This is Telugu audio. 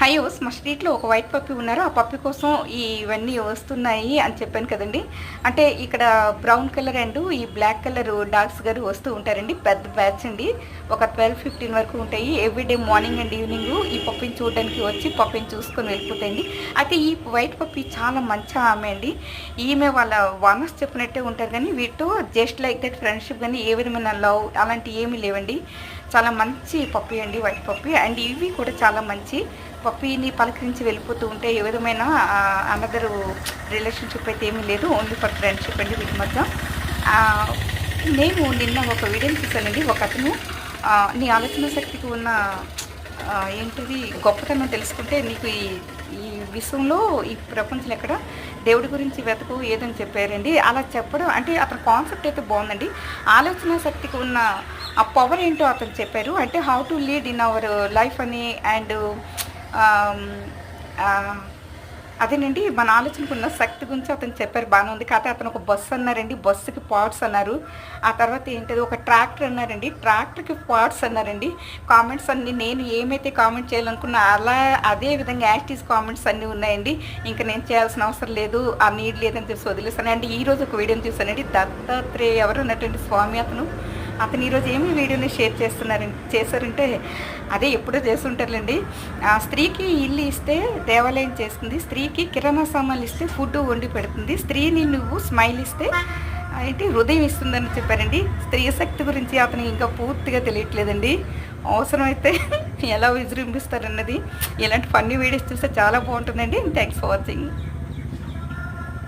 హయోస్ మా స్ట్రీట్లో ఒక వైట్ పప్పి ఉన్నారు. ఆ పప్పి కోసం ఇవన్నీ వస్తున్నాయి అని చెప్పాను కదండి. అంటే ఇక్కడ బ్రౌన్ కలర్ అండ్ ఈ బ్లాక్ కలర్ డాగ్స్ గారు వస్తూ ఉంటారండి. పెద్ద బ్యాచ్ అండి. ఒక 12-15 వరకు ఉంటాయి. ఎవ్రీడే మార్నింగ్ అండ్ ఈవినింగ్ ఈ పప్పిని చూడడానికి వచ్చి పప్పిని చూసుకొని వెళ్ళిపోతాయండి. అయితే ఈ వైట్ పప్పి చాలా మంచి ఆమె అండి. ఈమె వాళ్ళ వానర్స్ చెప్పినట్టే ఉంటారు, కానీ వీటితో జస్ట్ లైక్ దట్ ఫ్రెండ్షిప్ కానీ ఏ విధమైన లవ్ అలాంటివి ఏమీ లేవండి. చాలా మంచి పప్పి అండి వైట్ పప్పి. అండ్ ఇవి కూడా చాలా మంచి పప్పీని పలకరించి వెళ్ళిపోతూ ఉంటే ఏ విధమైన అనదర్ రిలేషన్షిప్ అయితే ఏమీ లేదు, ఓన్లీ ఫర్ ఫ్రెండ్షిప్ అండి వీటి మధ్య. నేను నిన్న ఒక వీడియోని చూశానండి. ఒక అతను నీ ఆలోచన శక్తికి ఉన్న ఏంటిది గొప్పతనం తెలుసుకుంటే నీకు ఈ విశ్వంలో ఈ ప్రపంచంలో ఎక్కడ దేవుడి గురించి వెతకు ఏదని చెప్పారండి. అలా చెప్పడం అంటే అతని కాన్సెప్ట్ అయితే బాగుందండి. ఆలోచన శక్తికి ఉన్న ఆ పవర్ ఏంటో అతను చెప్పారు. అంటే how to lead in our life అని. అండ్ అదేనండి మన ఆలోచనకు ఉన్న శక్తి గురించి అతను చెప్పారు, బాగానే ఉంది. కాకపోతే అతను ఒక బస్సు అన్నారండి, బస్సుకి పార్ట్స్ అన్నారు. ఆ తర్వాత ఏంటది ఒక ట్రాక్టర్ అన్నారండి, ట్రాక్టర్కి పార్ట్స్ అన్నారండి. కామెంట్స్ అన్నీ నేను ఏమైతే కామెంట్ చేయాలనుకున్నా అలా అదే విధంగా యాక్టివ్ కామెంట్స్ అన్నీ ఉన్నాయండి. ఇంకా నేను చేయాల్సిన అవసరం లేదు, ఆ నీడ్ లేదని చెప్పి వదిలేస్తాను. అండ్ ఈరోజు ఒక వీడియోని చూసానండి. దత్తాత్రేయ ఎవరు ఉన్నటువంటి స్వామి అతను ఈరోజు ఏమి వీడియోని షేర్ చేశారంటే అదే ఎప్పుడో చేస్తుంటారులేండి. స్త్రీకి ఇల్లు ఇస్తే దేవాలయం చేస్తుంది, స్త్రీకి కిరాణా సామాన్లు ఇస్తే ఫుడ్ వండి పెడుతుంది, స్త్రీని నువ్వు స్మైల్ ఇస్తే ఏంటి హృదయం ఇస్తుందని చెప్పారండి. స్త్రీ శక్తి గురించి అతను ఇంకా పూర్తిగా తెలియట్లేదండి. అవసరమైతే ఎలా విజృంభిస్తారన్నది ఇలాంటి ఫన్నీ వీడియోస్ చూస్తే చాలా బాగుంటుందండి. Thanks for watching.